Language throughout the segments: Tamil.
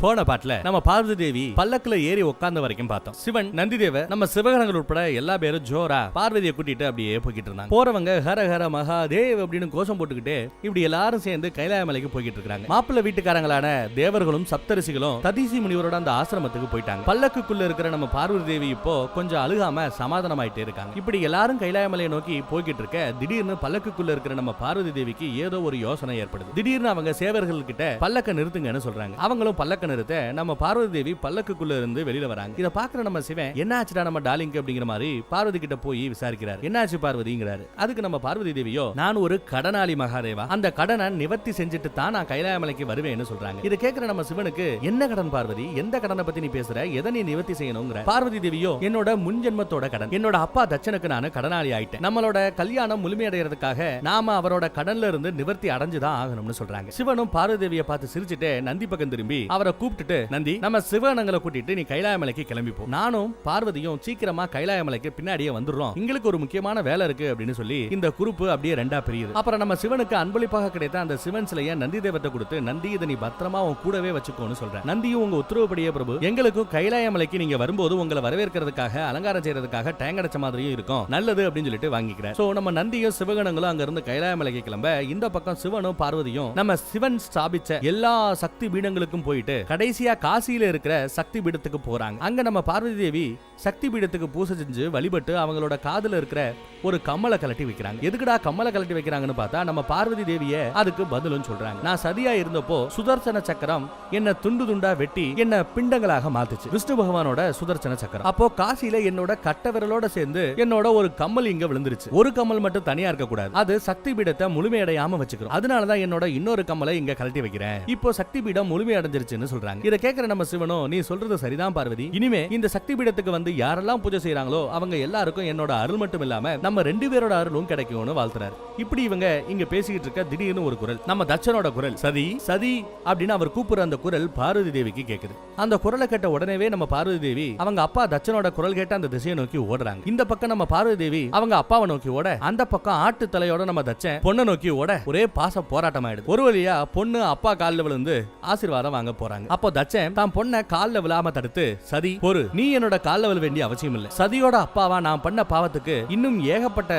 போன பாட்டுல நம்ம பார்வதி தேவி பல்லக்குல ஏறி உட்கார்ந்த வரைக்கும் பார்த்தோம். சிவன் நந்தி தேவர் நம்ம சிவகணங்கள் உட்பட எல்லா பேரும் ஜோரா பார்வதியை கூட்டிட்டு அப்படியே போய்கிட்டு இருந்தாங்க. போறவங்க ஹர ஹர மகாதேவ் அப்படின்னு கோஷம் போட்டுக்கிட்டு இப்படி எல்லாரும் சேர்ந்து கைலாய மலைக்கு போய்கிட்டு இருக்காங்க. மாப்பிள்ளை வீட்டுக்காரங்களான தேவர்களும் சப்தரிசிகளும் ததீசி முனிவரோட அந்த ஆசிரமத்துக்கு போயிட்டாங்க. பல்லக்குள்ள இருக்கிற நம்ம பார்வதி தேவி இப்போ கொஞ்சம் அழுகாம சமாதானமாயிட்டே இருக்காங்க. இப்படி எல்லாரும் கைலாய மலையை நோக்கி போய்கிட்டு இருக்க திடீர்னு பல்லக்குள்ள இருக்கிற நம்ம பார்வதி தேவிக்கு ஏதோ ஒரு யோசனை ஏற்படுது. திடீர்னு அவங்க சேவர்கள் கிட்ட பல்லக்க நிறுத்துங்கன்னு சொல்றாங்க. அவங்களும் பல்லக்க நிறுத்த நம்ம பார்வதி தேவி பல்லக்குள்ள இருந்து வெளியில வராங்க. இத பாக்குற நம்ம சிவன் என்ன ஆச்சுடா நம்ம டார்லிங் அப்படிங்கிற மாதிரி பார்வதி கிட்ட போய் விசாரிக்கிறார். என்ன ஆச்சு பார்வதிங்கிறாரு. அதுக்கு நம்ம பார்வதி தேவியோ நான் ஒரு கடனாளி மகாதேவா, அந்த கடனை நிவர்த்தி செஞ்சுட்டு தான் நான் கைலாய மலைக்கு வருவேன்னு சொல்றாங்க. இத கேக்குற நம்ம சிவனுக்கு என்ன கடன் பார்வதி, எந்த கடனை பத்தி நீ பேசுற, எதை நீ நிவர்த்தி செய்யணுங்கிற. பார்வதி தேவியோ என்னோட முன்ஜென்மத்தோட கடன், என்னோட அப்பா தட்சனுக்கு நான் கடனாளி ஆயிட்டேன், நம்மளோட கல்யாணம் முழுமையடைறதுக்காக நாம அவரோட கடன்ல இருந்து நிவர்த்தி அடைஞ்சுதான் ஆகணும்னு சொல்றாங்க. சிவனும் பார்வதி தேவியை பார்த்து சிரிச்சுட்டு நந்தி பக்கம் திரும்பி அவரை கூப்பிட்டுட்டு நந்தி நம்ம சிவகணங்களை கூட்டிட்டு நீ கைலாய மலைக்கு கிளம்பி போ, நானும் பார்வதியும் சீக்கிரமா கைலாய மலைக்கு பின்னாடியே வந்துடுறோம், எங்களுக்கு ஒரு முக்கியமான வேலை இருக்கு அப்படின்னு சொல்லி இந்த குரூப் அப்படியே ரெண்டா பிரியுது. அப்புறம் நம்ம சிவனுக்கு அன்பளிப்பாக கிடைத்த அந்த சிவன் சிலையை நந்தி தேவத்தை கொடுத்து நந்தி இதை நீ பத்திரமா உன் கூடவே வச்சுக்கோன்னு சொல்றேன். நந்தியும் உங்க உத்தரவுப்படியே பிரபு, எங்களுக்கும் கைலாய மலைக்கு நீங்க வரும்போது உங்களை வரவேற்கிறதுக்காக அலங்காரம் செய்யறதுக்காக டேங்க் அடைச்ச மாதிரியும் இருக்கும், நல்லது அப்படின்னு சொல்லிட்டு வாங்கிக்கிறேன். சோ நம்ம நந்தியும் சிவகணங்களும் அங்க இருந்து கைலாய மலைக்கு கிளம்ப இந்த பக்கம் சிவனும் பார்வதியும் நம்ம சிவன் ஸ்தாபிச்ச எல்லா சக்தி பீடங்களுக்கும் போயிட்டு கடைசியா காசியில இருக்கிற சக்தி பீடத்துக்கு போறாங்க. அங்க நம்ம பார்வதி தேவி சக்தி பீடத்துக்கு பூசை செஞ்சு வழிபட்டு அவங்களோட காதுல இருக்கிற ஒரு கம்மலை கலட்டி வைக்கிறாங்க. எதுக்குடா கம்மலை கலட்டி வைக்கிறாங்கன்னு பார்த்தா நம்ம பார்வதி தேவிய அதுக்கு பதிலும் சொல்றாங்க. நான் சதியா இருந்தப்போ சுதர்சன சக்கரம் என்ன துண்டு துண்டா வெட்டி என்ன பிண்டங்களாக மாத்துச்சு, விஷ்ணு பகவானோட சுதர்சன சக்கரம். அப்போ காசியில என்னோட கட்ட விரலோட சேர்ந்து என்னோட ஒரு கம்மல் இங்க விழுந்துருச்சு. ஒரு கம்மல் மட்டும் தனியா இருக்க கூடாது, அது சக்தி பீடத்தை முழுமையடையாம வச்சுக்கிறோம், அதனாலதான் என்னோட இன்னொரு கம்மலை இங்க கலட்டி வைக்கிறேன். இப்போ சக்தி பீடம் முழுமை அடைஞ்சிருச்சுன்னு சொல்றாங்க. இத கேக்குற நம்ம சிவனும் நீ சொல்றது சரிதான் பார்வதி, இனிமே இந்த சக்தி பீடத்துக்கு வந்து யாரெல்லாம் பூஜை செய்யறாங்களோ அவங்க எல்லாருக்கும் என்னோட அருள் மட்டும் இல்லாம நம்ம ரெண்டு பேரோட அருளும் கிடைக்கும்னு வாழ்த்துறாரு. இப்படி இவங்க இங்க பேசிக்கிட்டு இருக்க திடீர்னு ஒரு குரல், நம்ம தட்சனோட குரல், சதி சதி அப்படின்னு அவர் கூப்பிடுற அந்த குரல் பார்வதி தேவிக்கு கேக்குது. அந்த குரலை கேட்ட உடனேவே நம்ம பார்வதி தேவி அவங்க அப்பா தட்சனோட குரல் கேட்ட அந்த திசையை நோக்கி ஓடுறாங்க. இந்த பக்கம் நம்ம பார்வதி தேவி அவங்க அப்பாவை நோக்கி ஓட, அந்த பக்கம் ஆட்டு தலையோட நம்ம தட்சன் பொண்ணை நோக்கி ஓட ஒரே பாச போராட்டம் ஆயிடுது. ஒரு வழியா பொண்ணு அப்பா கால்ல விழுந்து ஆசீர்வாதம் வாங்க போறாங்க. அப்போ தட்சன் தான் பொண்ணை கால்ல விழாம தடுத்து, சதி பொறு, நீ என்னோட கால்ல விழ வேண்டிய அவசியம் இல்லை, சதியோட அப்பாவா நான் பண்ண பாவத்துக்கு இன்னும் ஏகப்பட்ட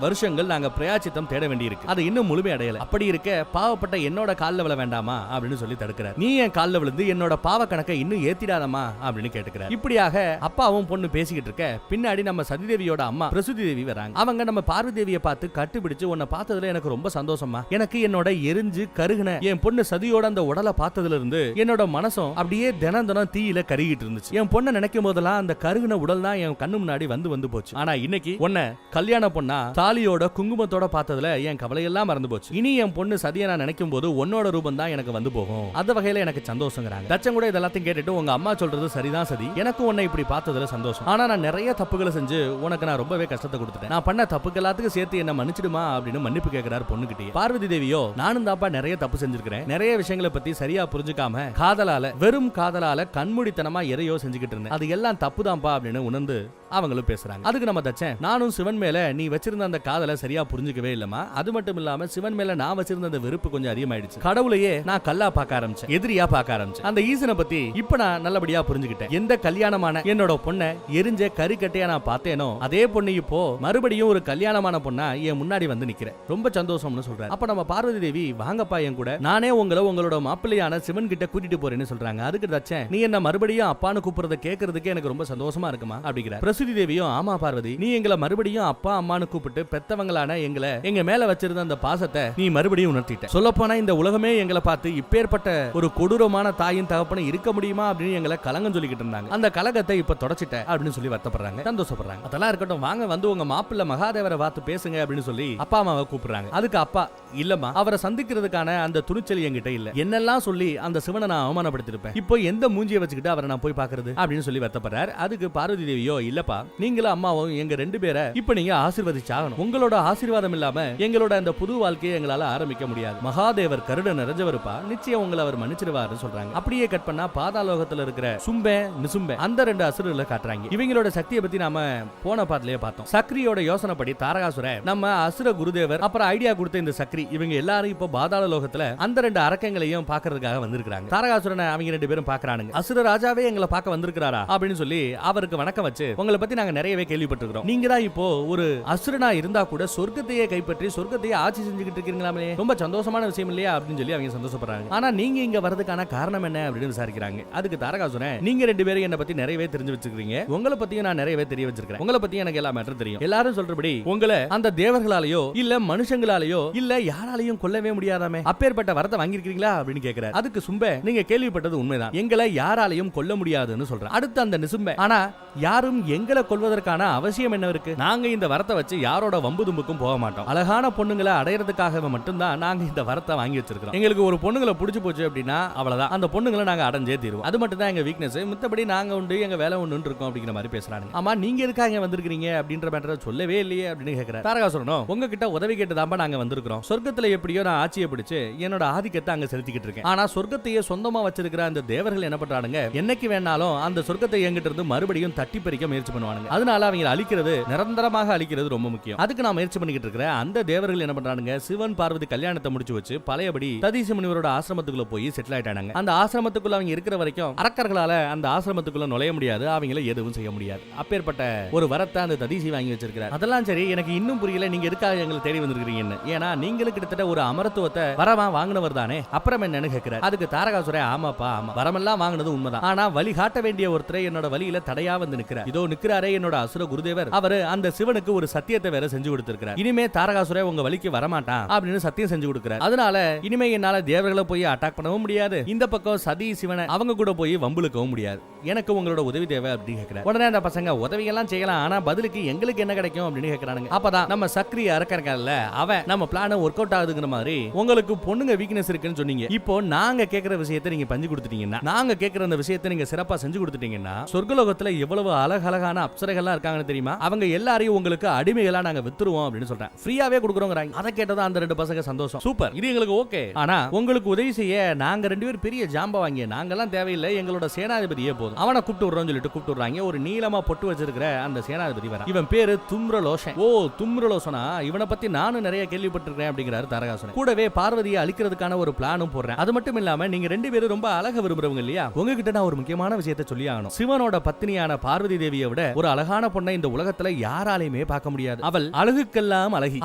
வருஷங்கள் நாங்க பிரயாச்சித்தம் தேட வேண்டி இருக்கு, அது இன்னும் முழுமை அடையல, அப்படி இருக்க பாவப்பட்ட என்னோட கால்ல விழ வேண்டாமா அப்படின்னு சொல்லி தடுக்கிறார். நீ என் கால்ல விழுந்து என்னோட பாவ கணக்கை இன்னும் ஏத்திடாதமா அப்படின்னு கேட்டுக்கிறார். இப்படியாக அப்பாவும் பொண்ணு பேசிக்கிட்டு இருக்க பின்னாடி நம்ம சதிதேவியோட அம்மா பிரசுதி தேவி வராங்க. அவங்க நம்ம பார்வதி தேவியை பார்த்து கட்டுப்பிடிச்சு, உன்னை பார்த்ததுல எனக்கு ரொம்ப சந்தோஷமா, எனக்கு என்னோட எரிஞ்சு கருகுன என் பொண்ணு சதியோட அந்த உடலை பார்த்ததுல இருந்து என்னோட மனசும் அப்படியே தினம் தினம் தீயில கருகிட்டு இருந்துச்சு, என் பொண்ணை நினைக்கும் போதெல்லாம் அந்த கருகுன உடல் தான் என் கண்ணு முன்னாடி வந்து போச்சு, ஆனா இன்னைக்கு உன்னை கல்யாண பொண்ணா தாலியோட குங்குமத்தோட பார்த்ததுல என் கவலையெல்லாம் மறந்து போச்சு, இனி என் பொண்ணு சதியை நான் நினைக்கும் போது உன்னோட ரூபம் தான் எனக்கு வந்து போகும், அந்த வகையில எனக்கு சந்தோஷங்கிறாங்க. தச்சன் கூட இதெல்லாத்தையும் கேட்டுட்டு உங்க அம்மா சொல்றது சரிதான் சதி, எனக்கு உன்னை இப்படி பார்த்ததுல சந்தோஷம், ஆனா நான் நிறைய தப்புகளை செஞ்சு உனக்கு நான் ரொம்பவே கஷ்டத்தை கொடுத்துட்டேன், நான் பண்ண தப்புக்கு எல்லாத்துக்கும் சேர்த்து என்ன மன்னிச்சிடுமா அப்படின்னு மன்னிப்பு கேட்கிறார் பொண்ணுகிட்டே. பார்வதி தேவியோ நானும் தாப்பா நிறைய தப்பு செஞ்சிருக்கிறேன், நிறைய விஷயங்களை பத்தி சரியா புரிஞ்சுக்காம காதலால வெறும் காதலால கண்மூடித்தனமா எதையோ செஞ்சுக்கிட்டு இருந்தேன், அது எல்லாம் தப்புதான்ப்பா அப்படின்னு உணர்ந்து அவங்களும் பேசுறாங்க. அதுக்கு நம்ம தச்சன் நானும் சிவன் மேல நீ வச்சிருந்த அந்த காதலை சரியா புரிஞ்சுக்கவே இல்லமா, அது மட்டும் இல்லாம சிவன் மேல நான் வச்சிருந்த அந்த வெறுப்பு கொஞ்சம் அதிகமாயிடுச்சு, கடவுளையே நான் கல்லா பார்க்க ஆரம்பிச்சேன், எதிரியா பார்க்க ஆரம்பிச்சேன், அந்த ஈசனை பத்தி இப்ப நான் நல்லபடியா புரிஞ்சுக்கிட்டேன், எந்த கல்யாணமான என்னோட பொண்ணை எரிஞ்ச கறிக்கட்டையா நான் பார்த்தேனோ அதே பொண்ணு இப்போ மறுபடியும் ஒரு கல்யாணமான பொண்ணா என் முன்னாடி வந்து நிக்கிறேன், ரொம்ப சந்தோஷம்னு சொல்றாரு. அப்ப நம்ம பார்வதி தேவி வாங்கப்பா என் கூட, நானே உங்களோட மாப்பிள்ளையான சிவன் கிட்ட கூட்டிட்டு போறேன்னு சொல்றாங்க. அதுக்கு தச்சன் நீ என்ன மறுபடியும் அப்பான்னு கூப்பிடுறத கேட்கறதுக்கு எனக்கு ரொம்ப சந்தோஷமா இருக்குமா அப்படிங்கிறார். பிரசுதி தேவியும் ஆமா பார்வதி, நீ எங்களை மறுபடியும் அப்பா அம்மான்னு கூப்பிட்டு பெத்தவங்களான எங்களை எங்க மேல வச்சிருந்த அந்த பாசத்தை நீ மறுபடியும் உணர்த்திட்ட, சொல்ல போனா இந்த உலகமே எங்களை பார்த்து இப்பேற்பட்ட ஒரு கொடூரமான தாயின் தகப்பனை இருக்க முடியுமா அப்படின்னு எங்களை கலங்கம் சொல்லிக்கிட்டு இருந்தாங்க, அந்த கலகத்தை இப்ப தொடச்சிட்ட அப்படின்னு சொல்லி வருத்தப்படுறாங்க, சந்தோஷப்படுறாங்க. அதெல்லாம் இருக்கட்டும், வாங்க வந்து உங்க மாப்பிள்ளை மகாதேவரை பார்த்து பேசுங்க அப்படின்னு சொல்லி அப்பா அம்மாவை கூப்பிடுறாங்க. அதுக்கு அப்பா இல்லம்மா, அவரை சந்திக்கிறதுக்கான அந்த துணிச்சல் என்கிட்ட இல்ல, என்னெல்லாம் சொல்லி அந்த சிவனை நான் அவமானப்படுத்திருப்பேன், இப்போ எந்த மூஞ்சியை வச்சுக்கிட்டு அவரை நான் போய் பாக்குறது அப்படின்னு சொல்லி வருத்தப்படுறாரு. அதுக்கு பார்வதி தேவியோ இல்லப்பா, நீங்களும் அம்மாவும் எங்க ரெண்டு பேரை இப்ப நீங்க ஆசீர்வதிச்சாகணும், உங்களோட ஆசீர்வாதம் இல்லாம எங்களோட அந்த புது வாழ்க்கையை எங்களால ஆரம்பிக்க முடியாது, மகாதேவர் கருட நிறைஞ்சவருப்பா, நிச்சயம் உங்களை அவர் மன்னிச்சிருவாரு சொல்றாங்க. அப்படியே கட் பண்ணா பாதாளோகத்துல இருக்கிற சும்பே நிசும்பே அந்த ரெண்டு அசுரர்களை காட்டுறாங்க. இவங்களோட சக்தியை பத்தி நாம போன பாட்டுலயே பார்த்தோம். சக்ரியோட யோசனைப்படி தாரகாசுர நம்ம அசுர குருதேவர் அப்புறம் ஐடியா கொடுத்த இந்த சக்ரி இவங்க எல்லாரும் இப்ப பாதாள லோகத்துல அந்த ரெண்டு அரக்கங்களையும் பாக்குறதுக்காக வந்திருக்காங்க. தாரகாசுர தாரகாசுரனை அவங்க ரெண்டு பேரும் பாக்குறானுங்க. அசுர ராஜாவே எங்களை பார்க்க வந்திருக்காரா அப்படின்னு சொல்லி அவருக்கு வணக்கம் வச்சு, உங்களை பத்தி நாங்க நிறையவே கேள்விப்பட்டிருக்கிறோம். நீங்க தான் இப்போ ஒரு அசுரனா இருந்தா கூட சொர்க்கத்தையே கைப்பற்றி சொர்க்கத்தையே ஆட்சி செஞ்சுக்கிட்டு இருக்கீங்களாமே, ரொம்ப சந்தோஷமான விஷயம் இல்லையா அப்படின்னு சொல்லி அவங்க சந்தோஷப்படுறாங்க. ஆனா நீங்க இங்க வரதுக்கான காரணம் என்ன அப்படின்னு விசாரிக்கிறாங்க. அதுக்கு தாரகாசுரன், நீங்க ரெண்டு பேரும் என்ன பத்தி நிறையவே தெரிஞ்சு வச்சிருக்கீங்க, உங்களை பத்தியும் நான் நிறையவே தெரிய வச்சிருக்கேன், உங்களை பத்தி எனக்கு எல்லா மேட்டரும் தெரியும். எல்லாரும் சொல்றபடி உங்களை அந்த தேவர்களாலேயோ இல்ல மனுஷங்களாலேயோ இல்ல யாராலையும் கொல்லவே முடியாதாமே, அப்பேற்பட்ட வரத்தை வாங்கிருக்கீங்களா அப்படின்னு கேக்குறாரு. அதுக்கு சும்பே, நீங்க கேள்விப்பட்டது உண்மைதான், எங்களை யாராலையும் கொல்ல முடியாதுன்னு சொல்றேன். அடுத்து அந்த நிசும்பே, ஆனா யாரும் எங்களை கொல்வதற்கான அவசியம் என்ன இருக்கு, நாங்க இந்த வரத்தை வச்சு யாரோட வம்பு தும்புக்கும் போக மாட்டோம், அழகான பொண்ணுங்களை அடையறதுக்காக மட்டும்தான் நாங்க இந்த வரத்தை வாங்கி வச்சிருக்கோம். எங்களுக்கு ஒரு பொண்ணுங்களை பிடிச்சு போச்சு அப்படின்னா அவ்வளவுதான், அந்த பொண்ணுங்களை நாங்க அடைஞ்சே தீருவோம், அது மட்டும் தான் எங்க வீக்னஸ், மத்தபடி நாங்க உண்டு எங்க வேலை ஒண்ணு இருக்கோம் அப்படிங்கிற மாதிரி பேசுறாங்க. ஆமா நீங்க எதுக்காக வந்திருக்கீங்க அப்படின்ற மேட்டரை சொல்லவே இல்லையே அப்படின்னு கேக்குறாரு. தாரகாசுரனும், உங்ககிட்ட உதவி கேட்டுதாம்பா நாங்க வந்திருக்கிறோம், சொர்க்கத்துல எப்படியோ நான் ஆட்சியை பிடிச்சு என்னோட ஆதிக்கத்தை அங்க செலுத்திக்கிட்டு இருக்கேன், ஆனா சொர்க்கத்தையே சொந்தமா வச்சிருக்கிற அந்த தேவர்கள் என்ன பண்றானுங்க, என்னைக்கு வேணாலும் அந்த சொர்க்கத்தை எங்கிட்ட இருந்து மறுபடியும் தட்டி பறிக்க முயற்சி பண்ணுவானுங்க, அதனால அவங்க அழிக்கிறது, நிரந்தரமாக அழிக்கிறது ரொம்ப முக்கியம். அதுக்கு நான் முயற்சி பண்ணிக்கிட்டு இருக்கிறேன். அந்த தேவர்கள் என்ன பண்றானுங்க, சிவன் பார்வதி கல்யாணத்தை முடிச்சு வச்சு பழையபடி ததீசி முனிவரோட ஆசிரமத்துக்குள்ள போய் செட்டில் ஆயிட்டானுங்க. அந்த ஆசிரமத்துக்குள்ள அவங்க இருக்கிற வரைக்கும் அரக்கர்களால அந்த ஆசிரமத்துக்குள்ள நுழைய முடியாது, அவங்கள எதுவும் செய்ய முடியாது. அப்பேற்பட்ட ஒரு வரத்தை அந்த ததீசி வாங்கி வச்சிருக்கிறார். அதெல்லாம் சரி, எனக்கு இன்னும் புரியல நீங்க எதுக்காக எங்களை தேடி வந்திருக்கீங்கன்னு, ஏன்னா நீங்களும் கிட்டத்தட்ட ஒரு அமரத்துவத்தை வரமா வாங்கினவர் தானே, அப்புறம் என்னன்னு கேட்கிறார். அதுக்கு தாரகாசுரன், ஆமாப்பா ஆமா, வரமெல்லாம் வாங்கினது உண்மைதான், ஆனா வழி காட்ட வேண்டிய ஒருத்தரை என்னோட வழியில தடையா வந்து நிற்கிறார், இதோ நிற்கிறாரே என்னோட அசுர குருதேவர், அவரு அந்த சிவனுக்கு ஒரு சத்தியத்தை வேற செஞ்சு கொடுத்திருக்கிறார், இனிமே தாரகாசுரன் உங்க வழிக்கு வரமாட்டான் அப்படின்னு சத்தியம் செஞ்சு கொடுக்கிறார், அதனால இனிமே என்னால தேவர்களை போய் அட்டாக் பண்ணவும் முடியாது, இந்த பக்கம் சதி சிவனை அவங்க கூட போய் வம்புலுக்கவும் முடியாது, எனக்கு உங்களோட உதவி தேவை அப்படின்னு கேட்கிறார். உடனே அந்த பசங்க, உதவி எல்லாம் செய்யலாம், ஆனா பதிலுக்கு எங்களுக்கு என்ன கிடைக்கும் அப்படின்னு கேட்கறாங்க. அப்பதான் நம்ம சக்ரி அரக்கறக்கல்ல, அவன் நம்ம பிளான் ஒர்க் அவுட் ஆகுதுங்கிற மாதிரி, உங்களுக்கு பொண்ணுங்க வீக்னஸ் இருக்குன்னு சொன்னீங்க, இப்போ நாங்க கேட்கிற விஷயத்தை நீங்க பஞ்சு கொடுத்துட்டீங்கன்னா, நாங்க கேட்கிற அந்த விஷயத்தை நீங்க சிறப்பா செஞ்சு கொடுத்துட்டீங்கன்னா, சொர்க்கலோகத்துல எவ்வளவு அழகழகான அப்சரைகள்லாம் இருக்காங்கன்னு தெரியுமா, அவங்க எல்லாரையும் உங்களுக்கு அடிமைகளா நாங்க வித்துருவோம் அப்படின்னு சொல்றேன், ஃப்ரீயாவே கொடுக்குறோங்கிறாங்க. அதை கேட்டதா அந்த ரெண்டு பசங்க சந்தோஷம், சூப்பர், இது எங்களுக்கு ஓகே, ஆனா உங்களுக்கு உதவி செய்ய நாங்க ரெண்டு பேரும் பெரிய ஜாம்பா வாங்கி நாங்கெல்லாம் தேவையில்லை, எங்களோட சேனாதிபதியே போதும், அவனை கூப்பிட்டு விடுறோம்னு சொல்லிட்டு கூப்பிட்டு விடுறாங்க. ஒரு நீளமா பொட்டு வச்சிருக்கிற அந்த சேனாதிபதி வர, இவன் பேரு தும்ரலோஷன். ஓ தும்ரலோசனா, இவனை பத்தி நானும் நிறைய கேள்விப்பட்டிருக்கேன் அப்படிங்கிறாரு தாரகாசுரன். கூடவே பார்வதியை அழிக்கிறதுக்கான ஒரு பிளானும் போடுறேன், அது மட்டும் இல்லாம நீங்க ரெண்டு பேரும் ரொம்ப அழக விரும்புறவங்க இல்லையா, உங்ககிட்ட நான் ஒரு முக்கியமான விஷயத்தை சொல்லி ஆகணும், சிவனோட பத்னியான பார்வதி தேவியை விட ஒரு அழகான பொண்ணை இந்த உலகத்துல யாராலையுமே பார்க்க முடியாது, அவள் அழகுக்கெல்லாம் அழகி,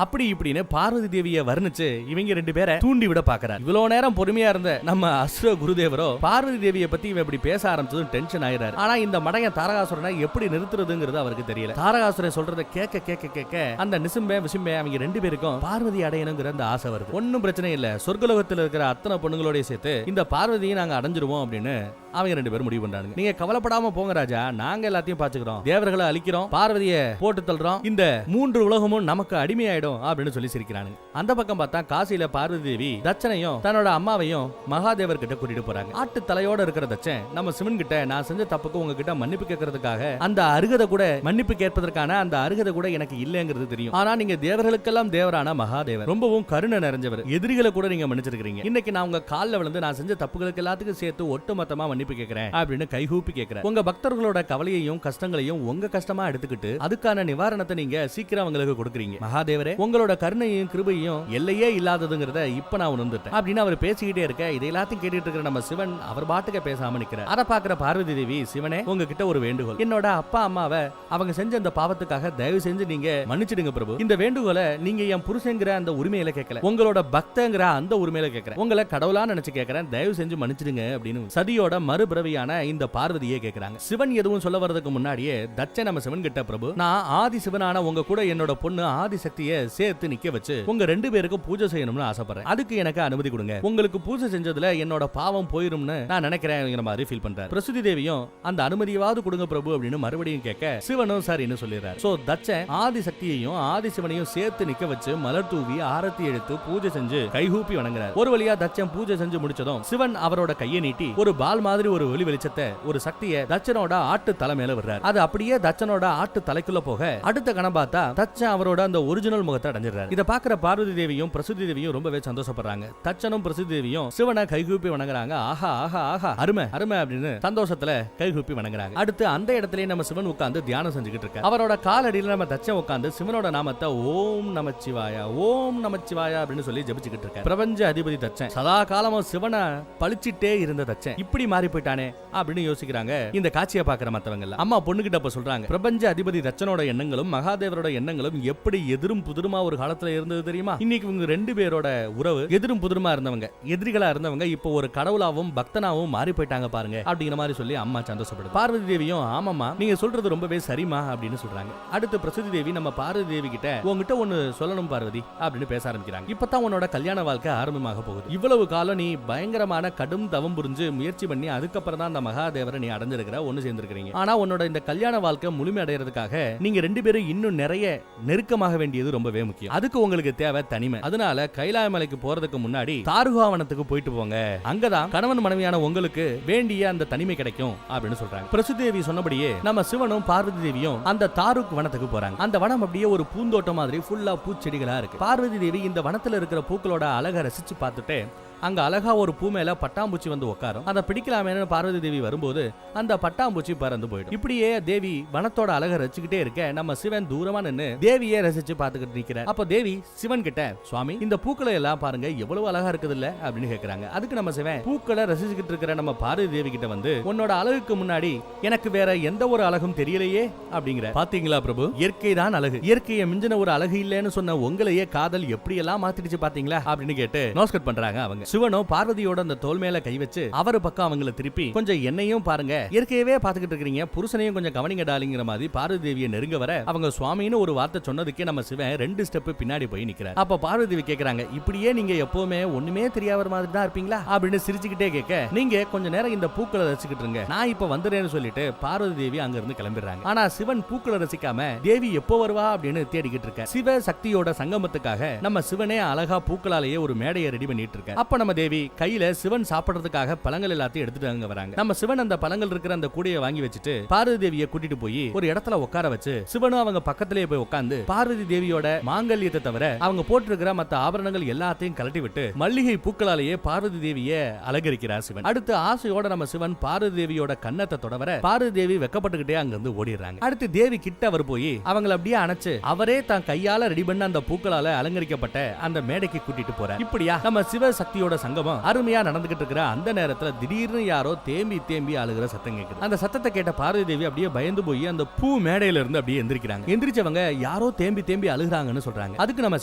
அப்படி இப்படின்னு பார்வதி தேவியை வர்ணிச்சு இவங்க ரெண்டு பேரை தூண்டி விட பாக்குறாரு. இவ்வளவு நேரம் பொறுமையா இருந்த நம்ம அசுர குருதேவரோ பார்வதி தேவியை பத்தி இவன் இப்படி பேச ஆரம்பிச்சதும் டென்ஷன் ஆயிராரு. ஆனா இந்த மடையன் தாரகாசுரனை எப்படி நிறுத்துறதுங்கிறது அவருக்கு தெரியல. தாரகாசுரன் சொல்றத கேட்க கேட்க கேட்க அந்த நிசும்பே விசும்பே அவங்க ரெண்டு பேருக்கும் பார்வதி அடையணுங்கிற அந்த ஆசை வருது. ஒன்னும் பிரச்சனை இல்ல, சொர்க்கலோகத்தில் இருக்கிற அத்தனை பொண்ணுங்களோட சேர்த்து இந்த பார்வதியை நாங்க அடைஞ்சிருவோம் அப்படின்னு அவங்க ரெண்டு பேரும் முடிவு பண்றாங்க. நீங்க கவலைப்படாம போங்க ராஜா, நாங்க எல்லாத்தையும் பாத்துக்கிறோம், தேவர்களை அழிக்கிறோம், பார்வதியை போட்டு தள்ளுறோம், இந்த மூன்று உலகமும் நமக்கு அடிமையாயிடும் அப்படின்னு சொல்லி சிரிக்கிறாங்க. அந்த பக்கம் பார்த்தா காசியில பார்வதி தேவி தட்சனையும் தன்னோட அம்மாவையும் மகாதேவர் கிட்ட கூட்டிட்டு போறாங்க. ஆட்டு தலையோட இருக்கிற தட்சன் நம்ம சிவன் கிட்ட, நான் செஞ்ச தப்புக்கு உங்ககிட்ட மன்னிப்பு கேட்கறதுக்காக அந்த அருகதை கூட, மன்னிப்பு கேட்பதற்கான அந்த அருகதை கூட எனக்கு இல்லங்கிறது தெரியும், ஆனா நீங்க தேவர்களுக்கெல்லாம் தேவரான மகாதேவர், ரொம்பவும் கருணை நிறைஞ்சவர், எதிரிகளை கூட நீங்க மன்னிச்சிருக்கீங்க, இன்னைக்கு நான் உங்க கால்ல விழுந்து நான் செஞ்ச தப்புகளுக்கு எல்லாத்துக்கும் சேர்த்து ஒட்டுமொத்தமா மன்னிப்பு கேட்கிறேன் அப்படின்னு கைகூப்பி கேட்கிறேன். உங்க பக்தர்களோட கவலையையும் கஷ்டங்களையும் உங்க கஷ்டமா எடுத்துக்கிட்டு அதுக்கான நிவாரணத்தை நீங்க சீக்கிரம் அவங்களுக்கு கொடுக்குறீங்க, மகாதேவரே உங்களோட கருணையும் கிருபையும் எல்லையே இல்லாததுங்கிறத இப்ப நான் உணர்ந்துட்டேன் அப்படின்னு அவர் பேசிக்கிட்டே இருக்க, இதை எல்லாத்தையும் கேட்டுட்டு இருக்கிற நம்ம சிவன் அவர் பாட்டுக்க பேசாம நிக்கிறார். அதை பாக்குற பார்வதி தேவி, சிவனே உங்ககிட்ட ஒரு வேண்டுகோள், என்னோட அப்பா அம்மாவை அவங்க செஞ்ச அந்த பாவத்துக்காக தயவு செஞ்சு நீங்க மன்னிச்சிடுங்க பிரபு, இந்த வேண்டுகோளை நீங்க என் புருஷங்கிற அந்த உரிமையில கேட்கல, உங்களோட பக்தங்கிற அந்த உரிமையில கேட்கிறேன், உங்களை கடவுளா நினைச்சு கேட்கிறேன், தயவு செஞ்சு மன்னிச்சிடுங்க அப்படின்னு சதியோட மறுபிறவியான இந்த பார்வதியே கேட்கிறாங்க. சிவன் எதுவும் சொல்ல வரதுக்கு முன்னாடியே தட்சன் நம்ம சிவன் கிட்ட, பிரபு நான் ஆதி சிவனான உங்க கூட என்னோட பொண்ணு ஆதி சக்தியை சேர்த்து நிக்க வச்சு உங்க ரெண்டு பேருக்கும் பூஜை செய்யணும்னு ஆசைப்படுறேன், அதுக்கு எனக்கு அனுமதி கொடுங்க, உங்களுக்கு பூஜை செஞ்சதுல என்னோட பாவம் போயிரும்னு நான் நினைக்கிறேன் மாதிரி ஃபீல் பண்றாரு. பிரசுதி தேவியும் அந்த அனுமதியாவது கொடுங்க பிரபு அப்படின்னு மறுபடியும் கேட்க சிவனும் சரின்னு சொல்லிடுறாரு. சோ தட்சன் ஆதி சக்தியையும் ஆதி சிவனையும் சேர்த்து நிக்க வச்சு மலர் தூவி ஆரத்தி எடுத்து பூஜை செஞ்சு கைகூப்பி வணங்குறாரு. ஒரு வழியா தட்சன் பூஜை செஞ்சு முடிச்சதும் சிவன் அவரோட கையை நீட்டி ஒரு பால் மாதிரி ஒரு ஒளி வெளிச்சத்தை, ஒரு சக்தியை தட்சனோட ஆட்டு தலை மேல விடுறாரு. அது அப்படியே தட்சனோட ஆட்டு தலைக்குள்ள போக அடுத்த கணம் பார்த்தா தட்சன் அவரோட அந்த ஒரிஜினல் முகத்தை அடைஞ்சிடறாரு. இத பாக்குற பார்வதி தேவியும் பிரசுதி தேவியும் ரொம்பவே சந்தோஷப்படுறாங்க. தட்சனும் பிரசுதி தேவியும் சிவனை கைகூப்பி வணங்குறாங்க. ஆஹா ஆஹா ஆஹா, அருமை அருமை அப்படின்னு சந்தோஷத்துல இடத்துல கைகூப்பி வணங்குறாங்க. அடுத்து அந்த இடத்துல நம்ம சிவன் உட்கார்ந்து தியானம் செஞ்சுக்கிட்டு இருக்க. அவரோட காலடியில நம்ம தச்சன் உட்கார்ந்து சிவனோட நாமத்தை ஓம் நமச்சிவாயா ஓம் நமச்சிவாயா அப்படின்னு சொல்லி ஜபிச்சுக்கிட்டு இருக்க. பிரபஞ்ச அதிபதி தச்சன் சதா காலமும் சிவனை பழிச்சிட்டே இருந்த தச்சன் இப்படி மாறி போயிட்டானே அப்படின்னு யோசிக்கிறாங்க இந்த காட்சியை பாக்குற மத்தவங்க. அம்மா பொண்ணுகிட்ட அப்ப சொல்றாங்க, பிரபஞ்ச அதிபதி தச்சனோட எண்ணங்களும் மகாதேவரோட எண்ணங்களும் எப்படி எதிரும் புதிருமா ஒரு காலத்துல இருந்தது தெரியுமா? இன்னைக்கு இவங்க ரெண்டு பேரோட உறவு எதிரும் புதிருமா இருந்தவங்க, எதிரிகளா இருந்தவங்க இப்போ ஒரு கடவுளாவும் பக்தனாவும் மாறி போயிட்டாங்க பாருங்க அப்படிங்கிற மாதிரி சொல்லி அம்மா சந்தோஷப்படுது. பார்வதி தேவியும் ஆமாமா நீங்க சொல்றது ரொம்பவே சரிமா அப்படின்னு சொல்றாங்க. அடுத்து பிரசுதி தேவி நம்ம பார்வதி தேவி கிட்ட உங்ககிட்ட ஒன்னு சொல்லணும் பார்வதி அப்படின்னு பேச ஆரம்பிக்கிறாங்க. இப்பதான் உன்னோட கல்யாண வாழ்க்கை ஆரம்பமாக போகுது. இவ்வளவு காலம் நீ பயங்கரமான கடும் தவம் புரிஞ்சு முயற்சி பண்ணி அதுக்கப்புறம் தான் அந்த மகாதேவரை நீ அடைஞ்சிருக்கிற, ஒன்னு சேர்ந்திருக்கிறீங்க. ஆனா உன்னோட இந்த கல்யாண வாழ்க்கை முழுமை அடைகிறதுக்காக நீங்க ரெண்டு பேரும் இன்னும் நிறைய நெருக்கமாக வேண்டியது ரொம்பவே முக்கியம். அதுக்கு உங்களுக்கு தேவை தனிமை. அதனால கைலாய மலைக்கு போறதுக்கு முன்னாடி தாருகாவனத்துக்கு போயிட்டு போங்க. அங்கதான் கணவன் மனைவியான உங்களுக்கு வேண்டிய அந்த தனிமை கிடைக்கும் அப்படின்னு சொல்றாங்க. பிரசுதி தேவி சொன்னபடியே நம்ம சிவனும் பார்வதி தேவியும் அந்த தாருக் வனத்துக்கு போறாங்க. அந்த வனம் அப்படியே ஒரு பூந்தோட்டம் மாதிரி ஃபுல்லா பூச்செடிகளா இருக்கு. பார்வதி தேவி இந்த வனத்துல இருக்கிற பூக்களோட அழகை ரசிச்சு பார்த்துட்டு அங்க அழகா ஒரு பூ மேல பட்டாம்பூச்சி வந்து உட்காரும். அதை பிடிக்கலாமேன்னு பார்வதி தேவி வரும்போது அந்த பட்டாம்பூச்சி பறந்து போயிடும். இப்படியே தேவி வனத்தோட அழகை ரசிச்சுக்கிட்டே இருக்க நம்ம சிவன் தூரமா நின்னு தேவியை ரசிச்சு பார்த்துக்கிட்டு நிக்கிற. அப்ப தேவி சிவன் கிட்ட, சுவாமி இந்த பூக்களை எல்லாம் பாருங்க எவ்வளவு அழகா இருக்குது இல்ல அப்படின்னு கேக்குறாங்க. அதுக்கு நம்ம சிவன் பூக்களை ரசிச்சுக்கிட்டு இருக்கிற நம்ம பார்வதி தேவி கிட்ட வந்து, உன்னோட அழகுக்கு முன்னாடி எனக்கு வேற எந்த ஒரு அழகும் தெரியலையே அப்படிங்கிற. பாத்தீங்களா பிரபு, இயற்கை தான் அழகு, இயற்கையை மிஞ்சின ஒரு அழகு இல்லைன்னு சொன்ன உங்களையே காதல் எப்படி எல்லாம் மாத்திடுச்சு பாத்தீங்களா அப்படின்னு கேட்டு நமஸ்காரம் பண்றாங்க அவங்க. சிவனோ பார்வதியோட அந்த தோல் மேல கை வச்சு அவரு பக்கம் அவங்களை திருப்பி, கொஞ்சம் என்னையும் பாருங்க, இயற்கையவே பாத்துக்கிட்டு இருக்கீங்க, புருஷனையும் கொஞ்சம் கவனிங்க டாலிங்கிற மாதிரி பார்வதி தேவியை நெருங்க வர அவங்க சுவாமின்னு ஒரு வார்த்தை சொன்னதுக்கே நம்ம சிவன் 2 ஸ்டெப் பின்னாடி போய் நிக்கிறார். அப்ப பார்வதி தேவி கேக்குறாங்க, இப்படியே நீங்க எப்பவுமே ஒண்ணுமே தெரியாத மாதிரி தான் இருப்பீங்களா அப்படின்னு சிரிச்சுக்கிட்டே கேட்க, நீங்க கொஞ்ச நேரம் இந்த பூக்களை ரசிக்கிட்டு இருங்க, நான் இப்ப வந்துறேன்னு சொல்லிட்டு பார்வதி தேவி அங்க இருந்து கிளம்பிடுறாங்க. ஆனா சிவன் பூக்களை ரசிக்காம தேவி எப்போ வருவா அப்படின்னு தேடிக்கிட்டு இருக்க. சிவ சக்தியோட சங்கமத்துக்காக நம்ம சிவனே அழகா பூக்களாலேயே ஒரு மேடையை ரெடி பண்ணிட்டு இருக்க. அப்ப நம்ம தேவி கையில சிவன் சாப்பிடுறதுக்காக பழங்கள் எல்லாத்தையும் எடுத்துட்டு அங்க வராங்க. நம்ம சிவன் அந்த பழங்கள் இருக்கிற அந்த கூடையை வாங்கி வச்சுட்டு பார்வதி தேவியை கூட்டிட்டு போய் ஒரு இடத்துல உட்கார வச்சு சிவனும் அவங்க பக்கத்திலேயே போய் உட்கார்ந்து பார்வதி தேவியோட மாங்கல்யத்தை தவிர அவங்க போட்டிருக்கிற மத்த ஆபரணங்கள் எல்லாத்தையும் கலட்டி விட்டு மல்லிகை பூக்களாலேயே பார்வதி தேவியை அலங்கரிக்கிறார் சிவன். அடுத்து ஆசையோட நம்ம சிவன் பார்வதி தேவியோட கன்னத்தை தொடவர பார்வதி தேவி வெக்கப்பட்டுக்கிட்டே அங்க இருந்து ஓடிடுறாங்க. அடுத்து தேவி கிட்ட அவர் போய் அவங்களை அப்படியே அணைச்சு அவரே தான் கையால ரெடி பண்ண அந்த பூக்களால அலங்கரிக்கப்பட்ட அந்த மேடைக்கு கூட்டிட்டு போறார். இப்படியா நம்ம சிவ சக்தியோட சங்கமம் அருமையா நடந்துகிட்டு இருக்கிற அந்த நேரத்துல திடீர்னு யாரோ தேம்பி தேம்பி அழுகிற சத்தம் கேக்குது. அந்த சத்தத்தை கேட்ட பார்வதி தேவி அப்படியே பயந்து போய் அந்த பூ மேடையில இருந்து அப்படியே எந்திரிக்கிறாங்க. எந்திரிச்சவங்க யாரோ தேம்பி தேம்பி அழுகுறாங்கன்னு சொல்றாங்க. அதுக்கு நம்ம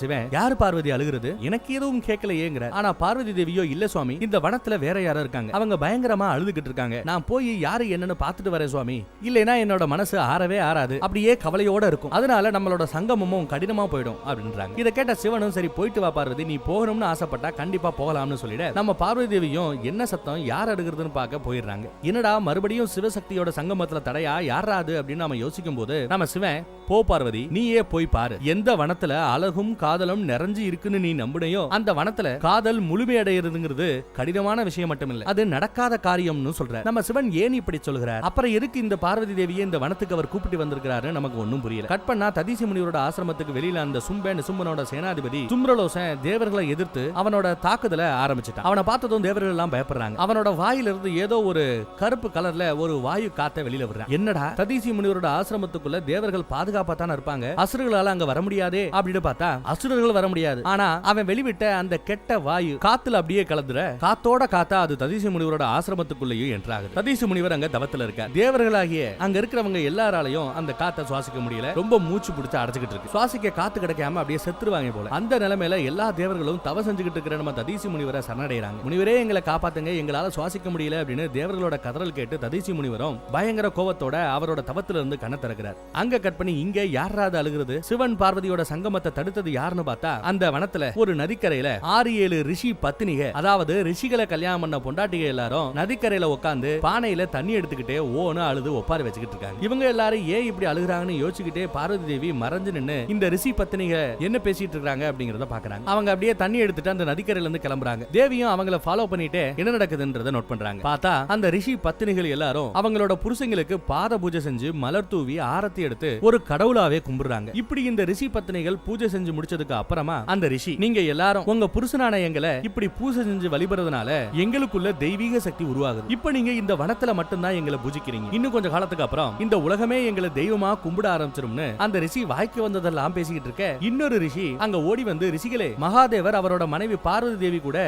சிவன், யாரு பார்வதி அழுகிறது, எனக்கு எதுவும் கேட்கலையேங்கிற. ஆனா பார்வதி தேவியோ, இல்ல சுவாமி இந்த வனத்துல வேற யாரோ இருக்காங்க, அவங்க பயங்கரமா அழுதுகிட்டு இருக்காங்க, நான் போய் யாரு என்னன்னு பாத்துட்டு வரேன் சுவாமி, இல்லைன்னா என்னோட மனசு ஆறவே ஆறாது, அப்படியே கவலையோட இருக்கும், அதனால நம்மளோட சங்கமமும் கடினமா போயிடும் அப்படின்றாங்க. இதை கேட்ட சிவனும், சரி போயிட்டு வா பார்வதி, நீ போகணும்னு ஆசைப்பட்டா கண்டிப்பா போகலாம்னு சொல்லிட நம்ம பார்வதி தேவியும் என்ன சத்தம் யார் அடுகிறதுன்னு பார்க்க போயிடுறாங்க. என்னடா மறுபடியும் சிவசக்தியோட சங்கமத்துல தடையா யாராது அப்படின்னு நம்ம யோசிக்கும் போது நம்ம சிவன், போ பார்வதி நீயே போய் பாரு, எந்த வனத்துல அழகும் காதலும் நிறைஞ்சு இருக்குன்னு நீ நம்புனையோ அந்த வனத்துல காதல் முழுமையடைகிறதுங்கிறது கடினமான விஷயம் மட்டும் இல்ல, அது நடக்காத காரியம்னு சொல்ற. நம்ம சிவன் ஏன் இப்படி சொல்கிறார், அப்புறம் எதுக்கு இந்த பார்வதி தேவியை இந்த வனத்துக்கு அவர் கூப்பிட்டு வந்திருக்கிறாரு நமக்கு ஒன்னும் புரியல. கட் பண்ணா ததீசி முனிவரோட ஆசிரமத்துக்கு வெளியில அந்த சும்பே நிசும்பனோட சேனாதிபதி சும்ரலோசன் தேவர்களை எதிர்த்து அவனோட தாக்குதலை ஆரம்பிச்சிட்டான். அவனை பார்த்ததும் தேவர்கள் எல்லாம் பயப்படுறாங்க. அவனோட வாயில இருந்து ஏதோ ஒரு கருப்பு கலர்ல ஒரு வாயு காத்த வெளியில விடுறான். என்னடா ததீசி முனிவரோட ஆசிரமத்துக்குள்ள தேவர்கள் பாதுகாப்பா தான் இருப்பாங்க, அசுரர்களால அங்க வர முடியாதே அப்படின்னு பார்த்தா அசுரர்கள் வர முடியாது. ஆனா அவன் வெளிவிட்ட அந்த கெட்ட வாயு காத்துல அப்படியே கலந்துற காத்தோட காத்தா அது ததீசி முனிவரோட ஆசிரமத்துக்குள்ளேயும் என்றாகுது. ததீசி முனிவர் அங்க தவத்துல இருக்க. தேவர்களாகிய அங்க இருக்கிறவங்க எல்லாராலையும் அந்த காத்த சுவாசிக்க முடியல, ரொம்ப மூச்சு பிடிச்சு அடைச்சுக்கிட்டு இருக்கு. சுவாசிக்க காத்து கிடைக்காம அப்படியே செத்துருவாங்க போல. அந்த நிலைமையில எல்லா தேவர்களும் தவ செஞ்சுக்கிட்டு இருக்கிற நம்ம ததீசி முனிவரை சரணடைறாங்க. முனிவரே எங்களை காப்பாத்துங்க, எங்களால சுவாசிக்க முடியல அப்படின்னு தேவர்களோட கதறல் கேட்டு ததீசி முனிவரும் பயங்கர கோபத்தோட அவரோட தவத்துல இருந்து கண்ணை திறக்கிறார். அங்க கட் பண்ணி இங்க யாராவது அழுகிறது, சிவன் பார்வதியோட சங்கமத்தை தடுத்தது யாருன்னு பார்த்தா அந்த வனத்துல ஒரு நதிக்கரையில 6-7 ரிஷி பத்தினிக, அதாவது ரிஷிகளை கல்யாணம் பண்ண பொண்டாட்டிக எல்லாரும் நதிக்கரையில உட்கார்ந்து பானையில தண்ணி எடுத்துக்கிட்டே ஓன்னு அழுது ஒப்பாரி வச்சுக்கிட்டு இருக்காங்க. இவங்க எல்லாரும் ஏன் இப்படி அழுகுறாங்கன்னு யோசிச்சுக்கிட்டே பார்வதி தேவி மறைஞ்சு நின்னு இந்த ரிஷி பத்தினிக என்ன பேசிட்டு இருக்காங்க அப்படிங்கறத பாக்குறாங்க. அவங்க அப்படியே தண்ணி எடுத்துட்டு அந்த நதிக்கரையில இருந்து கிளம்புறாங்க. வராங்க. தேவியும் அவங்கள ஃபாலோ பண்ணிட்டே என்ன நடக்குதுன்றத நோட் பண்றாங்க. பார்த்தா அந்த ரிஷி பத்தினிகள் எல்லாரும் அவங்களோட புருஷங்களுக்கு பாத பூஜை செஞ்சு மலர் தூவி ஆரத்தி எடுத்து ஒரு கடவுளாவே கும்பிடுறாங்க. இப்படி இந்த ரிஷி பத்தினிகள் பூஜை செஞ்சு முடிச்சதுக்கு அப்புறமா அந்த ரிஷி, நீங்க எல்லாரும் உங்க புருஷனான எங்களை இப்படி பூஜை செஞ்சு வழிபடுறதுனால எங்களுக்குள்ள தெய்வீக சக்தி உருவாகுது. இப்ப நீங்க இந்த வனத்துல மட்டும்தான் எங்களை பூஜிக்கிறீங்க. இன்னும் கொஞ்சம் காலத்துக்கு அப்புறம் இந்த உலகமே எங்களை தெய்வமா கும்பிட ஆரம்பிச்சிரும்னு அந்த ரிஷி வாய்க்கு வந்ததெல்லாம் பேசிக்கிட்டு இருக்க, இன்னொரு ரிஷி அங்க ஓடி வந்து, ரிஷிகளே, மகாதேவர் அவரோட மனைவி பார்வதி தேவி கூட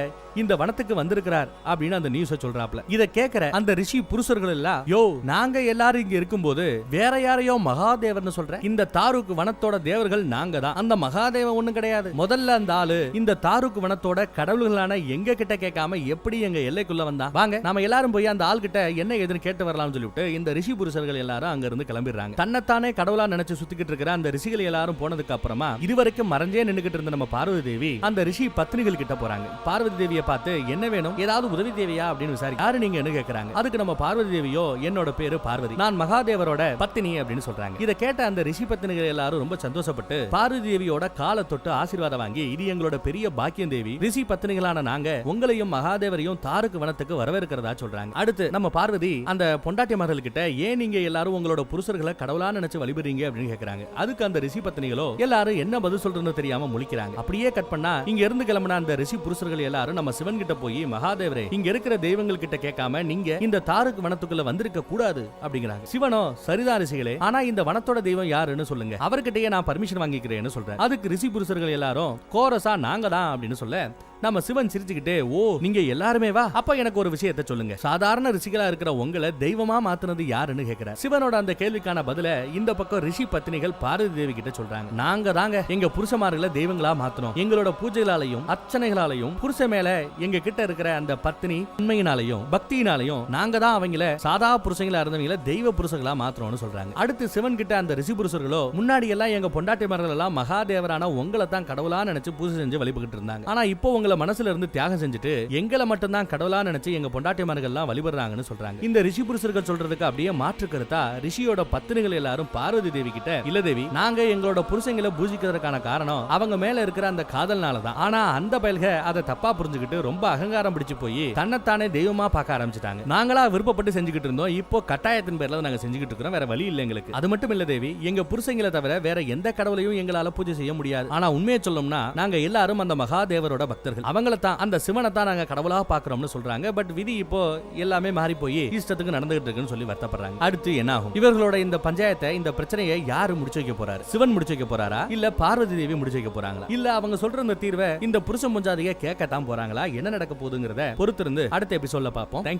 இந்த வனத்துக்கு வந்திருக்கிறார் அப்படின்னு அந்த நியூஸ சொல்றாப்ல. இத கேக்குற அந்த ரிஷி புருஷர்கள் எல்லாம், யோ, நாங்க எல்லாரும் இங்க இருக்கும்போது வேற யாரையோ மகாதேவர்னு சொல்ற? இந்த தாருக்கு வனத்தோட தேவர்கள் நாங்க தான். அந்த மகாதேவன் ஒண்ணும் கிடையாது. முதல்ல அந்த ஆளு இந்த தாருக்கு வனத்தோட கடவுள்களான எங்க கிட்ட கேட்காம எப்படி எங்க எல்லைக்குள்ள வந்தா? வாங்க நாம எல்லாரும் போய் அந்த ஆள் கிட்ட என்ன ஏதுன்னு கேட்டு வரலாம்னு சொல்லிட்டு இந்த ரிஷி புருஷர்கள் எல்லாரும் அங்க இருந்து கிளம்பிடுறாங்க. தன்னைத்தானே கடவுளா நினைச்சு சுத்திக்கிட்டு இருக்கிற அந்த ரிஷிகள் எல்லாரும் போனதுக்கு அப்புறமா இதுவரைக்கும் மறைஞ்சே நின்னுகிட்டு இருந்த நம்ம பார்வதி தேவி அந்த ரிஷி பத்னிகள் கிட்ட போறாங்க. பார்வதி தேவியை பார்த்து, என்ன வேணும், ஏதாவது உதவி தேவையா அப்படின்னு விசாரி. யாரு நீங்க என்ன கேக்குறாங்க. அதுக்கு நம்ம பார்வதி தேவியோ, என்னோட பேரு பார்வதி, நான் மகாதேவரோட பத்தினி அப்படின்னு சொல்றாங்க. இத கேட்ட அந்த ரிஷி பத்தினிகள் எல்லாரும் ரொம்ப சந்தோஷப்பட்டு பார்வதி தேவியோட காலை தொட்டு ஆசீர்வாதம் வாங்கி, இது எங்களோட பெரிய பாக்கியம் தேவி, ரிஷி பத்தினிகளான நாங்க உங்களையும் மகாதேவரையும் தாருக்கு வனத்துக்கு வரவேற்கிறதா சொல்றாங்க. அடுத்து நம்ம பார்வதி அந்த பொண்டாட்டிமார்கள் கிட்ட, ஏன் நீங்க எல்லாரும் உங்களோட புருஷர்களை கடவுளா நினைச்சு வழிபடுறீங்க அப்படின்னு கேக்குறாங்க. அதுக்கு அந்த ரிஷி பத்தினிகளோ எல்லாரும் என்ன பதில் சொல்றதுன்னு தெரியாம முழிக்கிறாங்க. அப்படியே கட் பண்ணா இங்க இருந்து கிளம்பின அந்த ரிஷி புருஷர்கள் எல்லாரும் நம்ம சிவன் கிட்ட போய், மகாதேவரே, இங்க இருக்கிற தெய்வங்கள் கிட்ட கேட்காம நீங்க இந்த தாருக்கு வனத்துக்குள்ள வந்திருக்க கூடாது அப்படிங்கிறாங்க. சிவனோ, சரிதான் ரிஷிகளே, ஆனா இந்த வனத்தோட தெய்வம் யாருன்னு சொல்லுங்க, அவர்கிட்டயே நான் பர்மிஷன் வாங்கிக்கிறேன்னு சொல்றேன். அதுக்கு ரிஷி புருஷர்கள் எல்லாரும் கோரஸா நாங்க தான் அப்படின்னு சொல்ல, நம்ம சிவன் சிரிச்சுக்கிட்டே, ஓ, நீங்க எல்லாருமே வா, அப்ப எனக்கு ஒரு விஷயத்தை சொல்லுங்க, சாதாரண ரிஷிகளா இருக்கிற உங்களை தெய்வமா மாத்துனது யாருன்னு கேக்குற. சிவனோட அந்த கேள்விக்கான பதில இந்த பக்கம் ரிஷி பத்தினிகள் பார்வதி தேவி கிட்ட சொல்றாங்க. நாங்க தாங்க எங்க புருஷமார்களை தெய்வங்களா மாத்தணும். எங்களோட பூஜைகளாலையும் அர்ச்சனைகளாலையும் புருஷ மேல எங்க கிட்ட இருக்கிற அந்த பத்தினி உண்மையினாலையும் பக்தியினாலையும் நாங்க தான் அவங்கள சாதா புருஷங்களா இருந்தவங்கள தெய்வ புருஷங்களா மாத்தணும்னு சொல்றாங்க. அடுத்து சிவன் கிட்ட அந்த ரிஷி புருஷர்களோ, முன்னாடி எல்லாம் எங்க பொண்டாட்டிமார்கள் எல்லாம் மகாதேவரான உங்களை தான் கடவுளா நினைச்சு பூஜை செஞ்சு வழிபட்டு இருந்தாங்க. ஆனா இப்போ உங்களை மனசுல இருந்து தியாகம் செஞ்சுட்டு எங்களை மட்டும் தான் கடவுளா நினைச்சு எங்க பொண்டாட்டிமார்கள் எல்லாம் வழிபடுறாங்கன்னு சொல்றாங்க. இந்த ரிஷி புருஷர்கள் சொல்றதுக்கு அப்படியே மாற்று கருத்தா ரிஷியோட பத்தினிகள் எல்லாரும் பார்வதி தேவி கிட்ட, இல்ல தேவி, நாங்க எங்களோட புருஷங்களை பூஜிக்கிறதுக்கான காரணம் அவங்க மேல இருக்கிற அந்த காதல்னால தான். ஆனா அந்த பயல்க அதை தப்பா புரிஞ்சுக்கிட்டு ரொம்ப அகங்காரம் பிடிச்சு போய் தன்னைத்தானே தெய்வமா பார்க்க ஆரம்பிச்சிட்டாங்க. நாங்களா விருப்பப்பட்டு செஞ்சுக்கிட்டு இருந்தோம், இப்போ கட்டாயத்தின் பேர்ல நாங்க செஞ்சுக்கிட்டு இருக்கிறோம், வேற வழி இல்ல எங்களுக்கு. அது மட்டும் இல்ல தேவி, எங்க புருஷங்களை தவிர வேற எந்த கடவுளையும் எங்களால பூஜை செய்ய முடியாது. ஆனா உண்மையை சொல்லணும்னா நாங்க எல்லாரும் அந்த மகாதேவரோட பக்தர்கள், அவங்கள தான், அந்த சிவனை தான் நாங்க கடவுளா பாக்குறோம்னு சொல்றாங்க. பட் விதி இப்போ எல்லாமே மாறி போய் இஷ்டத்துக்கு நடந்துகிட்டு இருக்குன்னு சொல்லி வருத்தப்படுறாங்க. அடுத்து என்ன ஆகும்? இவர்களோட இந்த பஞ்சாயத்தை, இந்த பிரச்சனையை யாரு முடிச்சு வைக்க போறாரு? சிவன் முடிச்சு வைக்க போறாரா, இல்ல பார்வதி தேவி முடிச்சு வைக்க போறாங்களா, இல்ல அவங்க சொல்ற இந்த தீர்வை இந்த புருஷ முஞ்சாதிக கேட்கத்தான் போறாங்களா? என்ன நடக்க போகுதுங்கிறத பொறுத்திருந்து அடுத்த எபிசோட்ல பார்ப்போம். தேங்க்யூ.